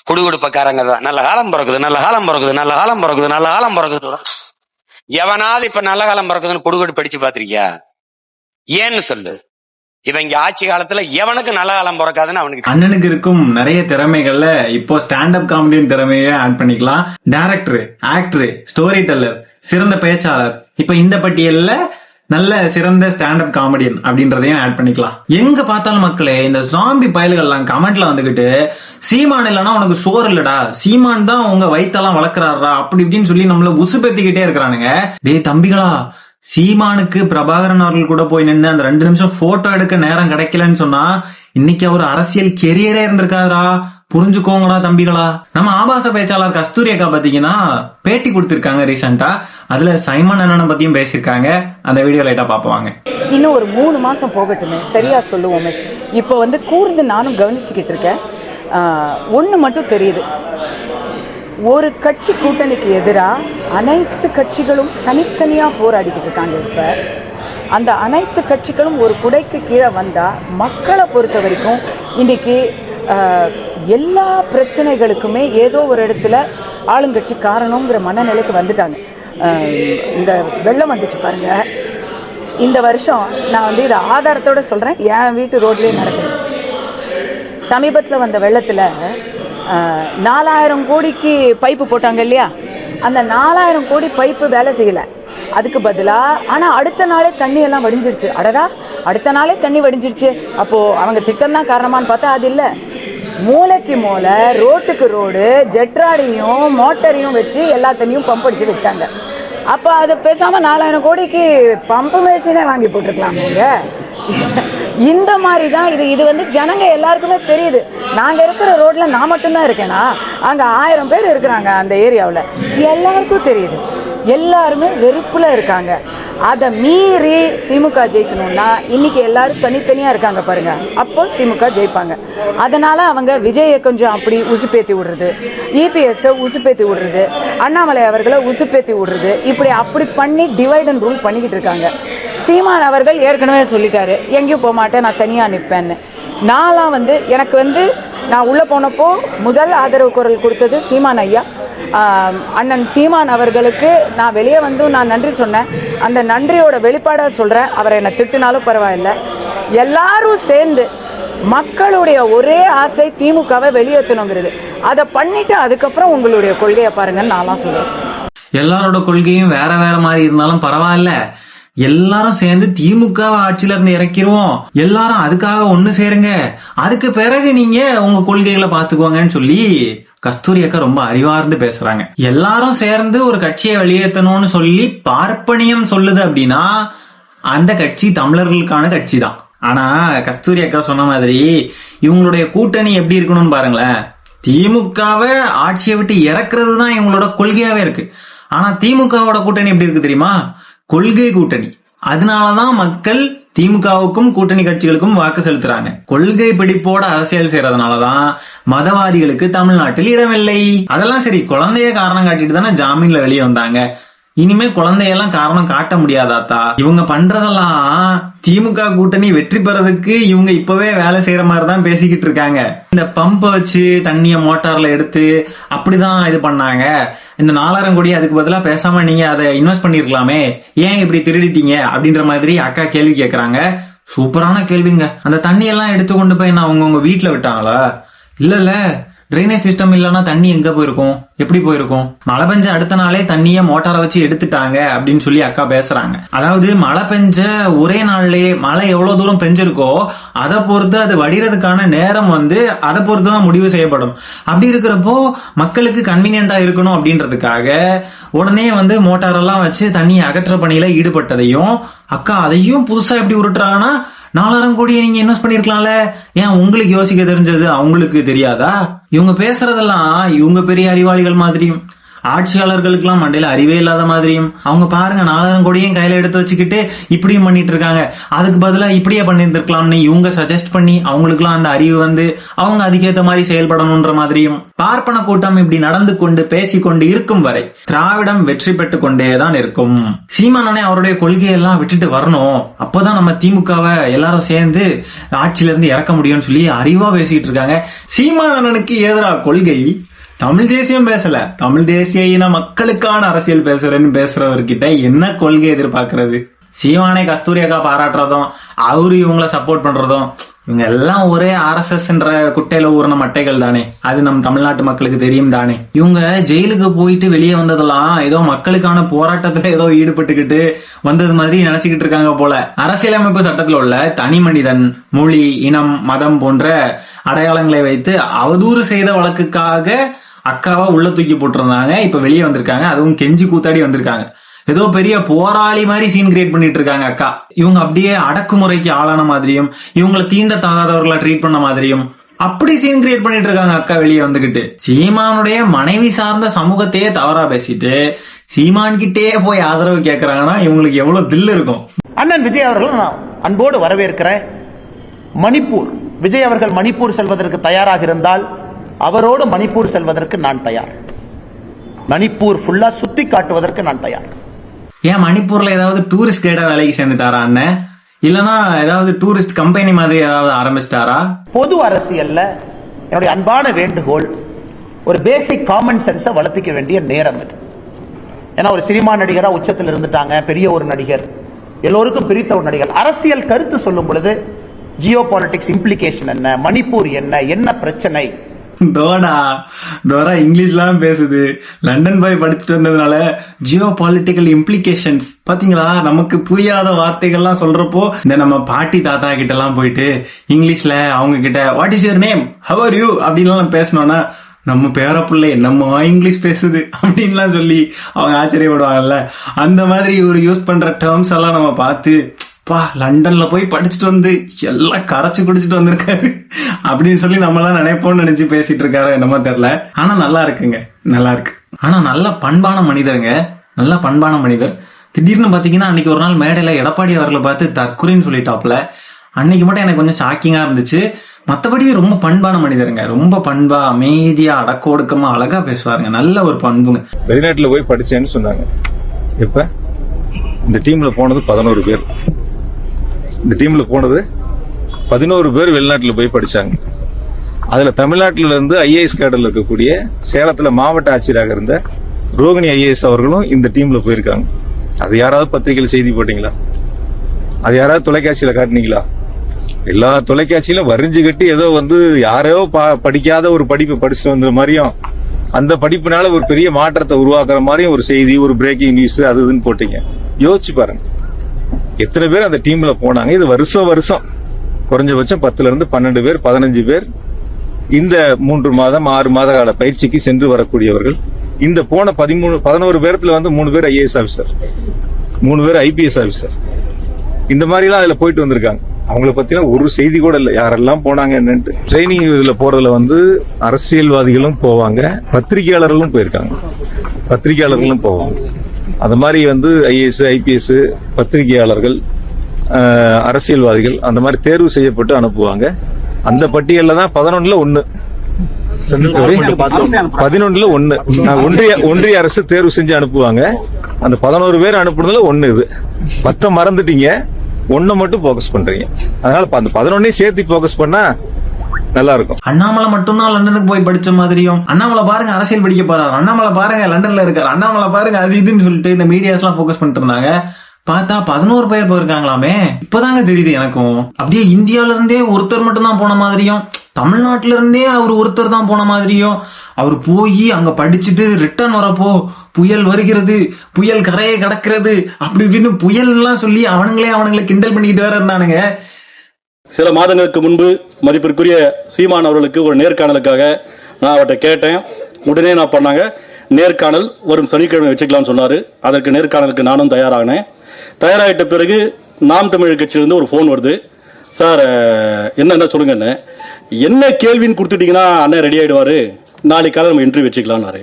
குடுகுடுப்பக்காரங்க தான் நல்ல காலம் பிறக்குது, நல்ல காலம் பிறக்குது, நல்ல காலம் பிறக்குது, நல்ல காலம் பிறக்குது. எவனாவது இப்ப நல்ல காலம் பிறக்குதுன்னு குடுகுடு படிச்சு பாத்திருக்கியா? ஏன்னு சொல்லு. இவங்க ஆட்சி காலத்துல எவனுக்கு நல்ல காலம் பிறக்காதுன்னு அவனுக்கு. அண்ணனுக்கு இருக்கும் நிறைய திறமைகள்ல இப்போ ஸ்டாண்ட் அப் காமெடியின் திறமையை ஆட் பண்ணிக்கலாம். டைரக்டர், ஆக்டர், ஸ்டோரி டெல்லர், சிறந்த பேச்சாளர், இப்ப இந்த பட்டியல்ல நல்ல சிறந்த ஸ்டாண்ட் அப் காமெடியன் அப்படின்றதையும் ஆட் பண்ணிக்கலாம். எங்க பார்த்தாலும் மக்களே இந்த ஜாம்பி பயல்கள்லாம் கமெண்ட்ல வந்துகிட்டு, சீமான் இல்லனா உனக்கு சோறு இல்லடா, சீமான் தான் உங்க வயித்தெல்லாம் வளர்க்கறாரா அப்படி இப்படின்னு சொல்லி நம்மள உசுப்பேத்திக்கிட்டே இருக்கிறானுங்க. டேய் தம்பிகளா, சீமானுக்கு பிரபாகரன் அவர்கள் கூட போய் நின்று அந்த 2 நிமிஷம் போட்டோ எடுக்க நேரம் கிடைக்கலன்னு சொன்னா இன்னைக்கு அவர் அரசியல் கெரியரே இருந்திருக்காரா. புரிஞ்சுக்கோங்களா தம்பிகளா. நம்ம ஆபாச பேச்சாளர் கஸ்தூரி அக்கா பாத்தீங்கன்னா பேட்டி கொடுத்திருக்காங்க ரீசெண்டா. அதுல சைமன் அண்ணனை பத்தியும் பேசியிருக்காங்க. அந்த வீடியோ லைட்டா பாப்பாங்க. இன்னும் ஒரு 3 மாசம் போகட்டுமே, சரியா சொல்லுவோமே. இப்போ கூர்ந்து நானும் கவனிச்சுக்கிட்டு இருக்கேன். ஒண்ணு மட்டும் தெரியுது, ஒரு கட்சி கூட்டணிக்கு எதிராக அனைத்து கட்சிகளும் தனித்தனியா போராடிக்கிட்டு இருக்காங்க. இப்ப அந்த அனைத்து கட்சிகளும் ஒரு குடைக்கு கீழே வந்தா மக்களை பொறுத்த வரைக்கும் இன்னைக்கு எல்லா பிரச்சனைகளுக்குமே ஏதோ ஒரு இடத்துல ஆளுங்கட்சி காரணங்கிற மனநிலைக்கு வந்துட்டாங்க. இந்த வெள்ளம் வந்துச்சு பாருங்க, இந்த வருஷம் நான் இதை ஆதாரத்தோட சொல்றேன், என் வீட்டு ரோட்லயே நடக்குது. சமீபத்தில் வந்த வெள்ளத்துல 4000 கோடிக்கு பைப்பு போட்டாங்க இல்லையா, அந்த 4000 கோடி பைப்பு வேலை செய்யல. அதுக்கு பதிலா ஆனா அடுத்த நாளே தண்ணி எல்லாம் வடிஞ்சிருச்சு. அடடா, அடுத்த நாளே தண்ணி வடிஞ்சிருச்சு, அப்போ அவங்க திட்டம் தான் காரணமான்னு பார்த்தா அது இல்லை. மூளைக்கு மூளை, ரோட்டுக்கு ரோடு, ஜெட்ராடையும் மோட்டரையும் வச்சு எல்லா தண்ணியும் பம்ப் அடிச்சு விட்டாங்க. அப்போ அது பேசாம 4000 கோடிக்கு பம்பு மிஷினே வாங்கி போட்டுருக்கலாமேங்க. இந்த மாதிரி தான் இது ஜனங்க எல்லாருக்குமே தெரியுது. நாங்க இருக்கிற ரோட்ல நான் மட்டும்தான் இருக்கேனா, அங்க 1000 பேர் இருக்கிறாங்க அந்த ஏரியாவில், எல்லாருக்கும் தெரியுது. எல்லாருமே வெறுப்புல இருக்காங்க. அதை மீறி திமுக ஜெயிக்கணும்னா இன்னைக்கு எல்லாரும் தனித்தனியா இருக்காங்க பாருங்க, அப்போ திமுக ஜெயிப்பாங்க. அதனால அவங்க விஜயை கொஞ்சம் அப்படி உசுப்பேத்தி விடுறது, இபிஎஸ் உசுப்பேத்தி விடுறது, அண்ணாமலை அவர்களை உசுப்பேத்தி விடுறது, இப்படி அப்படி பண்ணி டிவைட் அண்ட் ரூல் பண்ணிக்கிட்டு இருக்காங்க. சீமான் அவர்கள் ஏற்கனவே சொல்லிட்டாரு, எங்கேயும் போக மாட்டேன், நான் தனியா நிற்பேன்னு. நான்லாம் எனக்கு நான் உள்ள போனப்போ முதல் ஆதரவு குரல் கொடுத்தது சீமான் ஐயா. அண்ணன் சீமான் அவர்களுக்கு நான் வெளியே நான் நன்றி சொன்னேன். அந்த நன்றியோட வெளிப்பாட சொல்றேன். அவரை என்ன திட்டுனாலும் பரவாயில்லை. எல்லாரும் சேர்ந்து மக்களுடைய ஒரே ஆசை திமுகவை வெளியேற்றணுங்கிறது. அதை பண்ணிட்டு அதுக்கப்புறம் உங்களுடைய கொள்கையை பாருங்கன்னு நான்லாம் சொல்றேன். எல்லாரோட கொள்கையும் வேற வேற மாதிரி இருந்தாலும் பரவாயில்ல, எல்லாரும் சேர்ந்து திமுக ஆட்சியில இருந்து இறக்கிடுவோம், எல்லாரும் அதுக்காக ஒண்ணு சேருங்க, அதுக்கு பிறகு நீங்க உங்க கொள்கைகளை பாத்துக்குவாங்கன்னு சொல்லி கஸ்தூரி அக்கா ரொம்ப அறிவார்ந்து பேசுறாங்க. எல்லாரும் சேர்ந்து ஒரு கட்சியை வெளியேற்றணும்னு சொல்லி பார்ப்பனியம் சொல்லுது அப்படின்னா அந்த கட்சி தமிழர்களுக்கான கட்சி தான். ஆனா கஸ்தூரி அக்கா சொன்ன மாதிரி இவங்களுடைய கூட்டணி எப்படி இருக்கணும்னு பாருங்களேன். திமுகவை ஆட்சியை விட்டு இறக்குறது தான் இவங்களோட கொள்கையாவே இருக்கு. ஆனா திமுகவோட கூட்டணி எப்படி இருக்கு தெரியுமா? கொள்கை கூட்டணி. அதனாலதான் மக்கள் திமுகவுக்கும் கூட்டணி கட்சிகளுக்கும் வாக்கு செலுத்துறாங்க. கொள்கை பிடிப்போட அரசியல் செய்யறதுனாலதான் மதவாதிகளுக்கு தமிழ்நாட்டில் இடமில்லை. அதெல்லாம் சரி, குழந்தைய காரணம் காட்டிட்டு தானே ஜாமீன்ல வெளியே வந்தாங்க. இனிமே குழந்தையெல்லாம் காரணம் காட்ட முடியாதாத்தா? இவங்க பண்றதெல்லாம் திமுக கூட்டணி வெற்றி பெறதுக்கு இவங்க இப்பவே வேலை செய்யற மாதிரி தான் பேசிக்கிட்டு இருக்காங்க. இந்த பம்பை வச்சு தண்ணிய மோட்டார்ல எடுத்து அப்படிதான் இது பண்ணாங்க. இந்த 4000 கோடி அதுக்கு பதிலா பேசாம நீங்க அதை இன்வெஸ்ட் பண்ணிருக்கலாமே, ஏன் இப்படி திருடிட்டீங்க அப்படின்ற மாதிரி அக்கா கேள்வி கேக்குறாங்க. சூப்பரான கேள்விங்க. அந்த தண்ணி எல்லாம் எடுத்து கொண்டு போய் நான் உங்க வீட்டுல விட்டாங்களா? இல்ல, ட்ரைனேஜ் சிஸ்டம் இல்லைன்னா தண்ணி எங்க போயிருக்கும், எப்படி போயிருக்கும்? மழை பெஞ்ச அடுத்த நாளே தண்ணிய மோட்டாரை வச்சு எடுத்துட்டாங்க அப்படின்னு சொல்லி அக்கா பேசுறாங்க. அதாவது மழை பெஞ்ச ஒரே நாள்லயே மழை எவ்வளவு தூரம் பெஞ்சிருக்கோ அதை பொறுத்து அது வடிறதுக்கான நேரம் அதை பொறுத்துதான் முடிவு செய்யப்படும். அப்படி இருக்கிறப்போ மக்களுக்கு கன்வீனியன்டா இருக்கணும் அப்படின்றதுக்காக உடனே மோட்டாரெல்லாம் வச்சு தண்ணியை அகற்ற பணியில ஈடுபட்டதையும் அக்கா அதையும் புதுசா எப்படி உருட்டுறாங்கன்னா, 4000 கோடியை நீங்க இன்வெஸ்ட் பண்ணிருக்கலாம்ல, ஏன் உங்களுக்கு யோசிக்க தெரிஞ்சது அவங்களுக்கு தெரியாதா? இவங்க பேசுறதெல்லாம் இவங்க பெரிய அறிவாளிகள் மாதிரியும், ஆட்சியாளர்களுக்கெல்லாம் மண்டையில அறிவே இல்லாத மாதிரியும், அவங்க பாருங்க 4000 கோடியும் கையில எடுத்து வச்சுக்கிட்டு இப்படியும் பண்ணிட்டு இருக்காங்க, அதுக்கு பதிலா இப்படியே பண்ணிருந்திருக்கலாம்னு இவங்க சஜஸ்ட் பண்ணி அவங்களுக்குலாம் அந்த அறிவு வந்து அவங்க அதுக்கேற்ற மாதிரி செயல்படணும்ன்ற மாதிரியும். பார்ப்பன கூட்டம் இப்படி நடந்து கொண்டு பேசிக்கொண்டு இருக்கும் வரை திராவிடம் வெற்றி பெற்று கொண்டேதான் இருக்கும். சீமானே அவருடைய கொள்கையெல்லாம் விட்டுட்டு வரணும், அப்பதான் நம்ம திமுகவை எல்லாரும் சேர்ந்து ஆட்சியில இருந்து இறக்க முடியும்னு சொல்லி அறிவா பேசிட்டு இருக்காங்க. சீமானனுக்கு எதிராக கொள்கை தமிழ் தேசியம் பேசல, தமிழ் தேசிய இன மக்களுக்கான அரசியல் பேசுறேன்னு பேசுறவர்கிட்ட என்ன கொள்கை எதிர்பார்க்கறது? சீமானை கஸ்தூரி அக்கா பாராட்டுறதும் அவரு இவங்கள சப்போர்ட் பண்றதும் இவங்க எல்லாம் ஒரே RSS குட்டையில ஊறின மட்டைகள் தானே, அது நம் தமிழ்நாட்டு மக்களுக்கு தெரியும் தானே. இவங்க ஜெயிலுக்கு போயிட்டு வெளியே வந்ததெல்லாம் ஏதோ மக்களுக்கான போராட்டத்துல ஏதோ ஈடுபட்டுக்கிட்டு வந்தது மாதிரி நினைச்சுக்கிட்டு இருக்காங்க போல. அரசியலமைப்பு சட்டத்தில் உள்ள தனி மனிதன், மொழி, இனம், மதம் போன்ற அடையாளங்களை வைத்து அவதூறு செய்த வழக்குக்காக அக்காவை உள்ள தூக்கி போட்டிருந்தாங்க. இப்ப வெளியே வந்திருக்காங்க, அதுவும் கெஞ்சி கூத்தாடி வந்திருக்காங்க. ஏதோ பெரிய போராளி மாதிரி சீன் கிரியேட் பண்ணிட்டு இருக்காங்க அக்கா. இவங்க அப்படியே அடக்குமுறைக்கு ஆளான மாதிரியும் இவங்களை தீண்டத்தகாதவர்களை ட்ரீட் பண்ண மாதிரியும் அப்படி சீன் கிரியேட் பண்ணிட்டு இருக்காங்க அக்கா வெளியே வந்துகிட்டு. சீமானுடைய மனைவி சார்ந்த சமூகத்தையே தவறா பேசிட்டு சீமான் கிட்டே போய் ஆதரவு கேட்கறாங்கன்னா இவங்களுக்கு எவ்வளவு தில் இருக்கும். அண்ணன் விஜய் அவர்கள் நான் அன்போடு வரவேற்கிறேன். மணிப்பூர் விஜய் அவர்கள் மணிப்பூர் செல்வதற்கு தயாராக இருந்தால் அவரோடு மணிப்பூர் செல்வதற்கு நான் தயார். மணிப்பூர் ஃபுல்லா சுத்தி காட்டுவதற்கு நான் தயார். ஏன் மணிப்பூர்ல ஏதாவது டூரிஸ்ட் கைடா வேலைக்கு சேர்ந்துட்டாரா அண்ணன்? இல்லனா ஏதாவது டூரிஸ்ட் கம்பெனி மாதிரி ஏதாவது ஆரம்பிச்சிட்டாரா? பொது அரசியல்ல என்னுடைய அன்பான வேண்டுகோள், ஒரு பேசிக் காமன் சென்ஸை வளர்த்திக்க வேண்டிய நேரம் இது. ஏன்னா ஒரு சினிமா நடிகரா உச்சத்தில் இருந்துட்டாங்க, பெரிய ஒரு நடிகர், எல்லோருக்கும் பிரித்த ஒரு நடிகர். அரசியல் கருத்து சொல்லும் பொழுது ஜியோ பாலிடிக்ஸ் இம்ப்ளிகேஷன் என்ன, மணிப்பூர் என்ன பிரச்சனை. தோரா இங்கிலீஷ்லாம் பேசுது, லண்டன் போய் படிச்சுட்டு வந்ததுனால ஜியோ பாலிட்டிக்கல் இம்ப்ளிகேஷன்ஸ் பாத்தீங்களா, நமக்கு புரியாத வார்த்தைகள்லாம் சொல்றப்போ இந்த நம்ம பாட்டி தாத்தா கிட்ட எல்லாம் போயிட்டு இங்கிலீஷ்ல அவங்க கிட்ட what is your name, how are you அப்படின்னு பேசணும்னா நம்ம பேர பிள்ளை என்னம்மா இங்கிலீஷ் பேசுது அப்படின்லாம் சொல்லி அவங்க ஆச்சரியப்படுவாங்கல்ல. அந்த மாதிரி இவர் யூஸ் பண்ற டேர்ம்ஸ் எல்லாம் நம்ம பார்த்து லண்டன்ல போய் படிச்சுட்டு வந்து எல்லாம் கரைச்சு குடிச்சிட்டு வந்திருக்காரு அப்படின்னு சொல்லி நம்ம எல்லாம் நினைப்போம்னு நினைச்சு பேசிட்டு இருக்காரு என்னமோ தெரியல. ஆனா நல்லா இருக்குங்க, நல்லா இருக்கு. ஆனா நல்ல பண்பான மனிதருங்க, நல்ல பண்பான மனிதர். திடீர்னு பாத்தீங்கன்னா அன்னைக்கு ஒரு நாள் மேடையில எடப்பாடி அவர்களை பார்த்து தற்குறின்னு சொல்லிட்டாப்ல. அன்னைக்கு மட்டும் எனக்கு கொஞ்சம் ஷாக்கிங்கா இருந்துச்சு. மத்தபடி ரொம்ப பண்பான மனிதருங்க, ரொம்ப பண்பா அமைதியா அடக்க ஒடுக்கமா அழகா பேசுவாருங்க, நல்ல ஒரு பண்புங்க. வெளிநாட்டுல போய் படிச்சேன்னு சொன்னாங்க. இப்ப இந்த டீம்ல போனது 11 பேர். இந்த டீம்ல போனது 11 பேர் வெளிநாட்டுல போய் படிச்சாங்க. அதுல தமிழ்நாட்டில இருந்து IAS கேடர்ல இருக்கக்கூடிய சேலத்துல மாவட்ட ஆட்சியராக இருந்த ரோகிணி IAS அவர்களும் இந்த டீம்ல போயிருக்காங்க. அது யாராவது பத்திரிகையில் செய்தி போட்டீங்களா? அது யாராவது தொலைக்காட்சியில காட்டினீங்களா? எல்லா தொலைக்காட்சியிலும் வரிஞ்சு கட்டி ஏதோ யாரோ படிக்காத ஒரு படிப்பு படிச்சுட்டு வந்த மாதிரியும் அந்த படிப்புனால ஒரு பெரிய மாற்றத்தை உருவாக்குற மாதிரியும் ஒரு செய்தி, ஒரு பிரேக்கிங் நியூஸ் அது இதுன்னு போட்டீங்க. யோசிச்சு பாருங்க, எத்தனை பேர் அந்த டீம்ல போனாங்க. இது வருஷம் குறைஞ்சபட்சம் 10ல இருந்து 12 பேர் 15 பேர் இந்த 3 மாதம் 6 மாத கால பயிற்சிக்கு சென்று வரக்கூடியவர்கள். இந்த போன 11 பேர்த்துல 3 பேர் IAS ஆபிசர், 3 பேர் IPS ஆபிசர், இந்த மாதிரி எல்லாம் அதுல போயிட்டு வந்திருக்காங்க. அவங்களை பத்தின ஒரு செய்தி கூட இல்லை, யாரெல்லாம் போனாங்க என்னன்ட்டு. ட்ரைனிங் இதுல போறதுல அரசியல்வாதிகளும் போவாங்க, பத்திரிகையாளர்களும் போயிருக்காங்க, பத்திரிகையாளர்களும் போவாங்க. அது மாதிரி IAS IPS பத்திரிகையாளர்கள் அரசியல்வாதிகள் அந்த மாதிரி தேர்வு செய்யப்பட்டு அனுப்புவாங்க. அந்த பட்டியல்ல தான் 11ல 1 ஒன்றிய அரசு தேர்வு செஞ்சு அனுப்புவாங்க. அந்த 11 பேர் அனுப்புனதுல 1 இது. 10 மறந்துட்டீங்க, 1 மட்டும் போக்கஸ் பண்றீங்க. அதனால அந்த 11 சேர்த்து போக்கஸ் பண்ணா நல்லா இருக்கும். அண்ணாமலை மட்டும்தான் லண்டனுக்கு போய் படிச்ச மாதிரியும், அண்ணாமலை பாருங்க அரசியல் படிக்க போறாரு, அண்ணாமலை பாருங்க லண்டன்ல இருக்காரு, அண்ணாமலை பாருங்க அது இதுன்னு சொல்லிட்டு இந்த மீடியாஸ் எல்லாம் போக்கஸ் பண்ணிட்டு இருந்தாங்க. பார்த்தா 11 பேர் போயிருக்காங்களாமே. இப்பதாங்க தெரியுது எனக்கும். அப்படியே இந்தியால இருந்தே ஒருத்தர் மட்டும் தான் போன மாதிரியும், தமிழ்நாட்டில இருந்தே அவர் ஒருத்தர் தான் போன மாதிரியும், அவர் போய் அங்க படிச்சுட்டு ரிட்டர்ன் வரப்போ புயல் வருகிறது, புயல் கரையை கடக்கிறது அப்படி இப்படின்னு புயல் எல்லாம் சொல்லி அவனுங்களை கிண்டல் பண்ணிக்கிட்டு வேற இருந்தானுங்க. சில மாதங்களுக்கு முன்பு மதிப்பிற்குரிய சீமான் அவர்களுக்கு ஒரு நேர்காணலுக்காக நான் அவர்கிட்ட கேட்டேன். உடனே நான் பண்ணாங்க, நேர்காணல் வரும் சனிக்கிழமை வச்சுக்கலாம்னு சொன்னாரு. அதற்கு நேர்காணலுக்கு நானும் தயாராகினேன். தயாராகிட்ட பிறகு நாம் தமிழர் கட்சியிலிருந்து ஒரு ஃபோன் வருது. சார் என்ன சொல்லுங்க, என்ன கேள்வின்னு கொடுத்துட்டீங்கன்னா அண்ணன் ரெடி ஆயிடுவாரு, நாளைக்கு காலை நம்ம இன்டர்வியூ வச்சுக்கலாம்னாரு.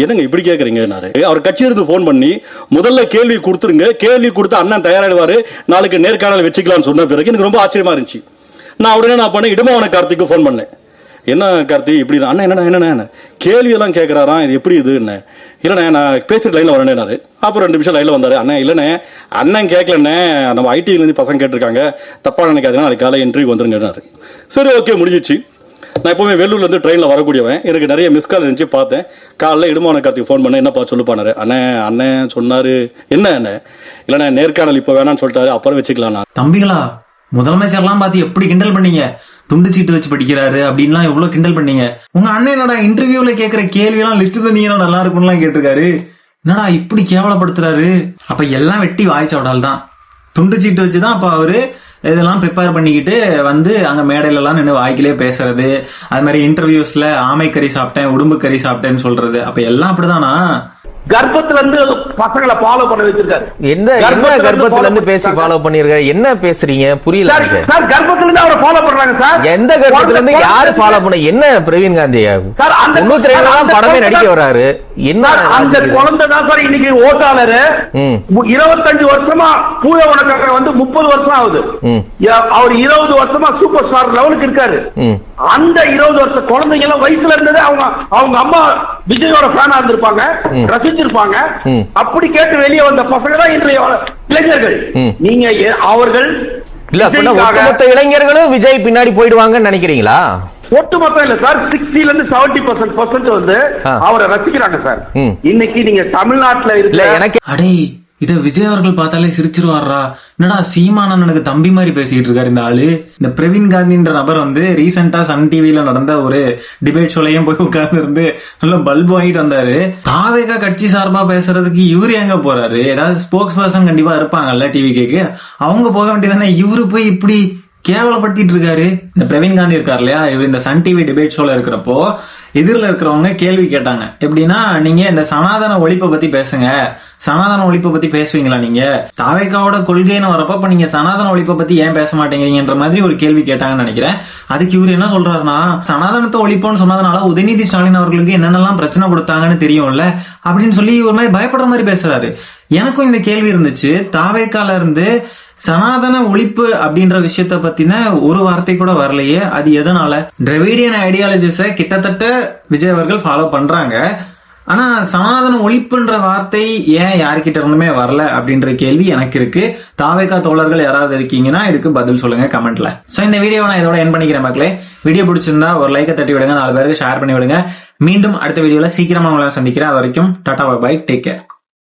என்னங்க இப்படி கேட்குறீங்கன்னாரு. அவர் கட்சியிலிருந்து ஃபோன் பண்ணி முதல்ல கேள்வி கொடுத்துருங்க, கேள்வி கொடுத்து அண்ணன் தயாராகிடுவாரு, நாளைக்கு நேர்காணல் வச்சுக்கலாம்னு சொன்ன பிறகு எனக்கு ரொம்ப ஆச்சரியமா இருந்துச்சு. நான் உடனே நான் பண்ணேன், இடுமாவன கார்த்திக்கு ஃபோன் பண்ணேன். என்ன கார்த்தி இப்படி அண்ணன் என்னண்ணே கேள்வியெல்லாம் கேட்குறாராம், இது எப்படி இது என்ன இல்லைண்ணே நான் பேசிட்டு லைனில் வரேன்னாரு. அப்புறம் 2 நிமிஷம் லைனில் வந்தார். அண்ணன் இல்லைண்ணே அண்ணன் கேட்கலண்ணே, நம்ம ஐடியிலேருந்து பசங்க கேட்டிருக்காங்க, தப்பாக நினைக்காதுன்னா அதுக்கு காலை இன்டர்வியூ வந்துருங்கன்னாரு. சரி ஓகே முடிஞ்சிச்சு. நான் எப்போவுமே வெள்ளூர்லேருந்து ட்ரெயினில் வரக்கூடியவன், எனக்கு நிறைய மிஸ் கால் இருந்துச்சு பார்த்தேன். காலைல இடுமான கார்த்திக்கு ஃபோன் பண்ணேன், என்னப்பா சொல்லுப்பானாரு. அண்ணன் சொன்னார் என்ன இல்லைண்ணே நேர்காணல் இப்போ வேணான்னு சொல்லிட்டாரு, அப்புறம் வச்சுக்கலாம். தம்பிகளா, முதலமைச்சர்லாம் பார்த்து எப்படி கிண்டல் பண்ணீங்க, துண்டு சீட்டு வச்சு படிக்கிறாரு அப்படின்லாம் எவ்வளவு கிண்டல் பண்ணீங்க. உங்க அண்ணன் என்னடா இன்டர்வியூல கேட்கிற கேள்வி எல்லாம் லிஸ்ட் தந்தீங்கன்னா நல்லா இருக்கும்லாம் கேட்டிருக்காரு. என்னடா இப்படி கேவலப்படுத்துறாரு. அப்ப எல்லாம் வெட்டி வாய்ச்சாவடால் தான், துண்டு சீட்டு வச்சுதான் அப்ப அவரு இதெல்லாம் ப்ரிப்பேர் பண்ணிக்கிட்டு வந்து அங்க மேடையில எல்லாம் நின்று வாய்க்கிலே பேசுறது, அது மாதிரி இன்டர்வியூஸ்ல ஆமை கறி சாப்பிட்டேன் உடும்பு கறி சாப்பிட்டேன்னு சொல்றது. அப்ப எல்லாம் அப்படிதானா? கர்ப்பத்துல இருந்து பசங்களை ஃபாலோ பண்ண வச்சிருக்காரு. என்ன கர்ப்பத்துல இருந்து பேசி ஃபாலோ பண்ணிருக்காரு? என்ன பேசுறீங்க புரியல எனக்கு. சார் கர்ப்பத்துல இருந்து அவரை ஃபாலோ பண்றாங்க சார். எந்த கர்ப்பத்துல இருந்து யாரு ஃபாலோ பண்ண? என்ன பிரவீன் காந்தி 92 தான் படமே நடிக்க வராரு. என்ன அந்த குழந்தை தான் சார் இன்னைக்கு ஓட்டாளர். 25 வருஷமா பூய உனக்காக வந்து 30 வருஷம் ஆகுது. அவர் 20 வருஷமா சூப்பர் ஸ்டார் லெவலுக்கு இருக்காரு. அந்த 20 வருஷம் குழந்தைங்க எல்லாம் வயசுல இருந்தது அவங்க அம்மா விஜயோட ஃபேனா இருந்திருப்பாங்க, ரசிச்சிருப்பாங்க. அப்படி கேட்டு வெளியே வந்த பசங்க தான் இன்றைய இளைஞர்கள். நீங்க அவர்கள் இல்ல ஒட்டுமொத்த இளைஞர்களும் விஜய் பின்னாடி போயிடுவாங்கன்னு நினைக்கிறீங்களா? ஒட்டுமொத்தம் இல்ல சார், 60% இருந்து 70% வந்து அவரை ரசிக்கிறாங்க சார். இன்னைக்கு நீங்க தமிழ்நாட்டுல இல்ல எனக்கு அடே இத விஜய் அவர்கள் பார்த்தாலே சிரிச்சிருவாரா. என்னடா சீமானனுக்கு தம்பி மாதிரி பேசிட்டு இருக்காரு இந்த ஆளு. இந்த பிரவீன் காந்தின்ற நபர் வந்து ரீசெண்டா சன் டிவில நடந்த ஒரு டிபேட் ஷோலையும் போய் உட்கார்ந்து இருந்து நல்லா பல்பு வாங்கிட்டு வந்தாரு. தாவேகா கட்சி சார்பா பேசுறதுக்கு இவரு எங்க போறாரு? ஏதாவது ஸ்போக்ஸ் பர்சன் கண்டிப்பா இருப்பாங்கல்ல டிவி கேக்கு, அவங்க போக வேண்டியதானே. இவரு போய் இப்படி கேவலப்படுத்திட்டு இருக்காரு. இந்த பிரவீன் காந்தி இருக்காரு இல்லையா, இவர் இந்த சன் டிவி டிபேட் ஷோல இருக்கிறப்போ எதிரில் இருக்கிறவங்க கேள்வி கேட்டாங்க. எப்படின்னா, நீங்க இந்த சனாதன ஒழிப்பை பத்தி பேசுங்க, சனாதன ஒழிப்பை பத்தி பேசுவீங்களா நீங்க? தாவேகாவோட கொள்கைன்னு வரப்ப நீங்க சனாதன ஒழிப்பை பத்தி ஏன் பேச மாட்டேங்கிறீங்கன்ற மாதிரி ஒரு கேள்வி கேட்டாங்கன்னு நினைக்கிறேன். அதுக்கு இவர் என்ன சொல்றாருன்னா, சனாதனத்தை ஒழிப்போன்னு சொன்னதுனால உதயநிதி ஸ்டாலின் அவர்களுக்கு என்னென்னலாம் பிரச்சனை கொடுத்தாங்கன்னு தெரியும்ல அப்படின்னு சொல்லி ஒரு மாதிரி பயப்படுற மாதிரி பேசுறாரு. எனக்கும் இந்த கேள்வி இருந்துச்சு. தாவேகால இருந்து சனாதன ஒழிப்பு அப்படின்ற விஷயத்த பத்தின ஒரு வார்த்தை கூட வரலையே, அது எதனால? டிராவிடியன் ஐடியாலஜிஸ கிட்டத்தட்ட விஜய் அவர்கள் ஃபாலோ பண்றாங்க, ஆனா சனாதன ஒழிப்புன்ற வார்த்தை ஏன் யாருக்கிட்ட இருந்துமே வரல அப்படின்ற கேள்வி எனக்கு இருக்கு. தாவேகா தோழர்கள் யாராவது இருக்கீங்கன்னா இதுக்கு பதில் சொல்லுங்க கமெண்ட்ல. சோ இந்த வீடியோவை நான் இதோட எண்ட் பண்ணிக்கிறேன் மக்களே. வீடியோ பிடிச்சிருந்தா ஒரு லைக்கை தட்டி விடுங்க, 4 பேருக்கு ஷேர் பண்ணி விடுங்க. மீண்டும் அடுத்த வீடியோல சீக்கிரமா உங்களை சந்திக்கிறேன். அது வரைக்கும் tata bye bye, take care.